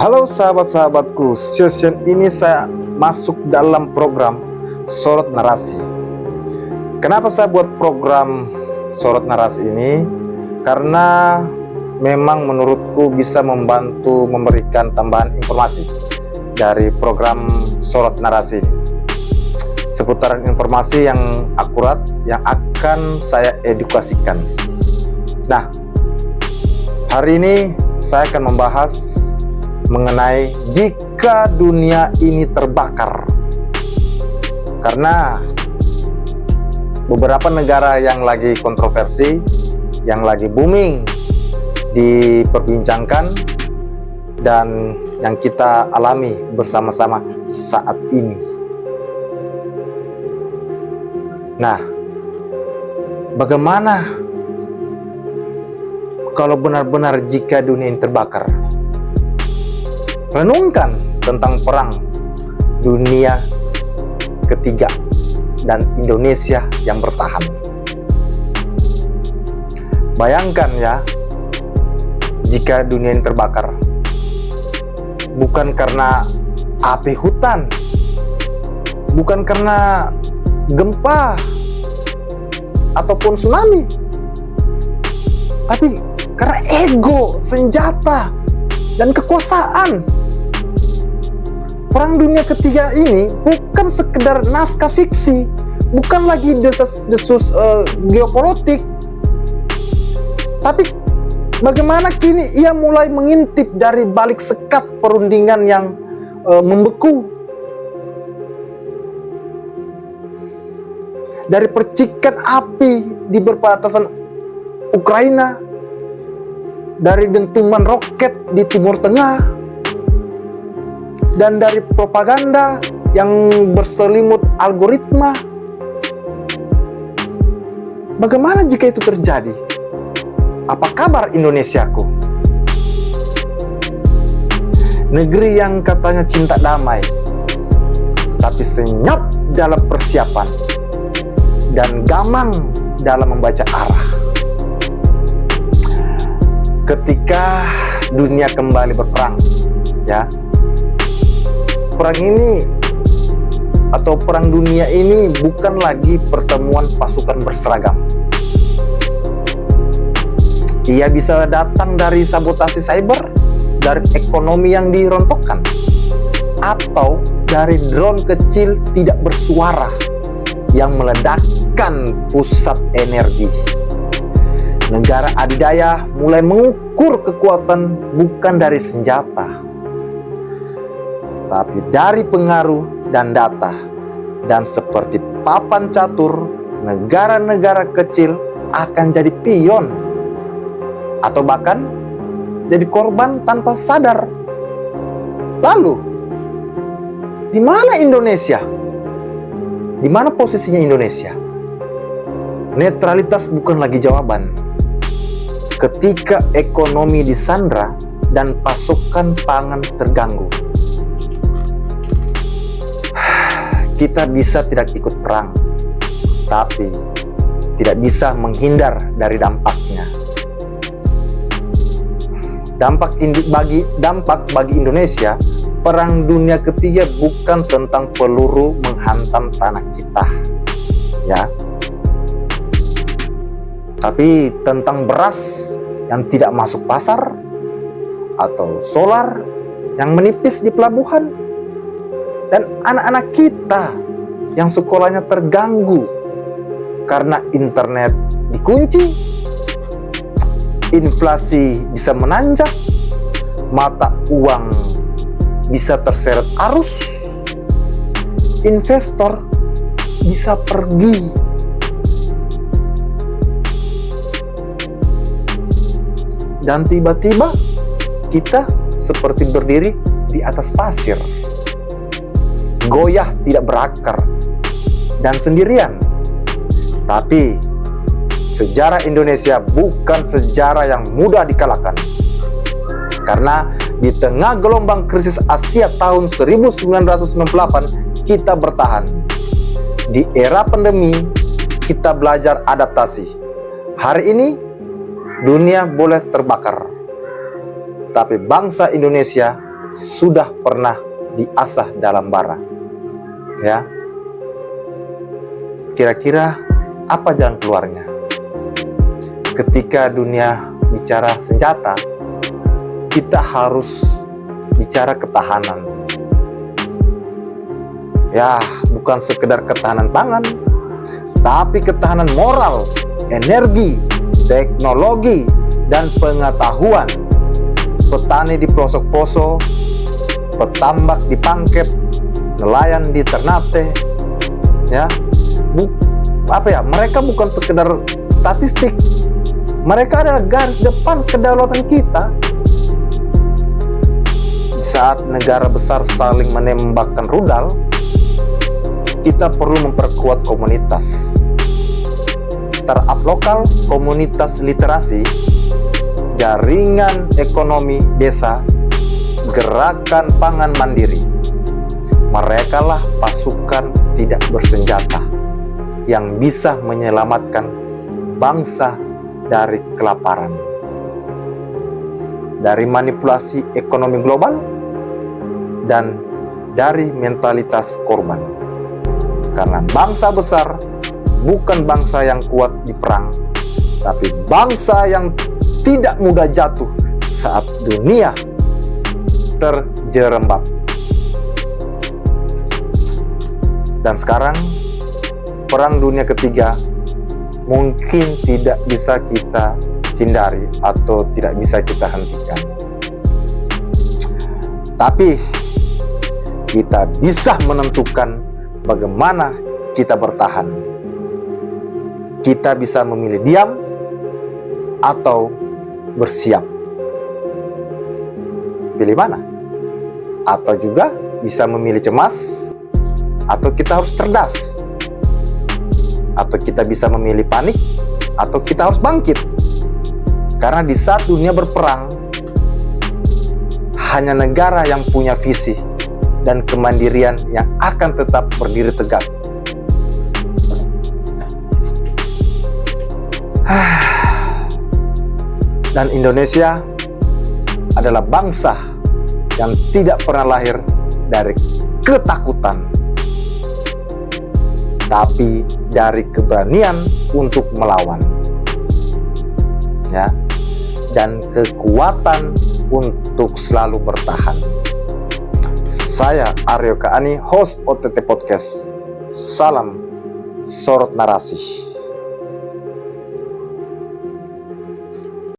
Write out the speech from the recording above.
Halo sahabat-sahabatku, session ini saya masuk dalam program Sorot Narasi. Kenapa saya buat program Sorot Narasi ini? Karena memang menurutku bisa membantu memberikan tambahan informasi dari program Sorot Narasi ini, seputaran informasi yang akurat yang akan saya edukasikan. Nah, hari ini saya akan membahas mengenai jika dunia ini terbakar. Karena beberapa negara yang lagi kontroversi, yang lagi booming diperbincangkan, dan yang kita alami bersama-sama saat ini. Nah, bagaimana kalau benar-benar jika dunia ini terbakar? Renungkan tentang perang dunia ketiga dan Indonesia yang bertahan. Bayangkan ya, jika dunia ini terbakar, bukan karena api hutan, bukan karena gempa ataupun tsunami, tapi karena ego, senjata, dan kekuasaan. Perang dunia ketiga ini bukan sekedar naskah fiksi, bukan lagi desus geopolitik, tapi bagaimana kini ia mulai mengintip dari balik sekat perundingan yang membeku, dari percikan api di perbatasan Ukraina, dari dentuman roket di Timur Tengah, dan dari propaganda yang berselimut algoritma. Bagaimana jika itu terjadi? Apa kabar Indonesiaku? Negeri yang katanya cinta damai, tapi senyap dalam persiapan dan gamang dalam membaca arah. Ketika dunia kembali berperang, ya, perang ini atau perang dunia ini bukan lagi pertemuan pasukan berseragam. Ia bisa datang dari sabotase cyber, dari ekonomi yang dirontokkan, atau dari drone kecil tidak bersuara yang meledakkan pusat energi. Negara adidaya mulai mengukur kekuatan bukan dari senjata, tapi dari pengaruh dan data. Dan seperti papan catur, negara-negara kecil akan jadi pion, atau bahkan jadi korban tanpa sadar. Lalu, di mana Indonesia? Di mana posisinya Indonesia? Netralitas bukan lagi jawaban. Ketika ekonomi disandra dan pasokan pangan terganggu, kita bisa tidak ikut perang, tapi tidak bisa menghindar dari dampaknya. Dampak bagi Indonesia, perang dunia ketiga bukan tentang peluru menghantam tanah kita, ya, tapi tentang beras yang tidak masuk pasar, atau solar yang menipis di pelabuhan, dan anak-anak kita yang sekolahnya terganggu karena internet dikunci, inflasi bisa menanjak, mata uang bisa terseret arus, investor bisa pergi, dan tiba-tiba kita seperti berdiri di atas pasir, goyah tidak berakar dan sendirian. Tapi sejarah Indonesia bukan sejarah yang mudah dikalahkan, karena di tengah gelombang krisis Asia tahun 1998 kita bertahan. Di era pandemi kita belajar adaptasi. Hari ini dunia boleh terbakar, tapi bangsa Indonesia sudah pernah diasah dalam bara. Ya. Kira-kira apa jalan keluarnya? Ketika dunia bicara senjata, kita harus bicara ketahanan. Ya, bukan sekedar ketahanan pangan, tapi ketahanan moral, energi, teknologi, dan pengetahuan. Petani di pelosok-pelosok, petambak di Pangkep, nelayan di Ternate, ya, mereka bukan sekedar statistik, mereka adalah garis depan kedaulatan kita. Saat negara besar saling menembakkan rudal, kita perlu memperkuat komunitas, startup lokal, komunitas literasi, jaringan ekonomi desa, gerakan pangan mandiri. Merekalah pasukan tidak bersenjata yang bisa menyelamatkan bangsa dari kelaparan, dari manipulasi ekonomi global, dan dari mentalitas korban. Karena bangsa besar bukan bangsa yang kuat di perang, tapi bangsa yang tidak mudah jatuh saat dunia terjerembab. Dan sekarang Perang Dunia Ketiga mungkin tidak bisa kita hindari atau tidak bisa kita hentikan. Tapi kita bisa menentukan bagaimana kita bertahan. Kita bisa memilih diam atau bersiap. Pilih mana? Atau juga bisa memilih cemas, atau kita harus cerdas. Atau kita bisa memilih panik, atau kita harus bangkit. Karena di saat dunia berperang, hanya negara yang punya visi dan kemandirian yang akan tetap berdiri tegak. Dan Indonesia adalah bangsa yang tidak pernah lahir dari ketakutan, tapi dari keberanian untuk melawan, ya, dan kekuatan untuk selalu bertahan. Saya Aryo Kaani, host OTT Podcast. Salam sorot narasi.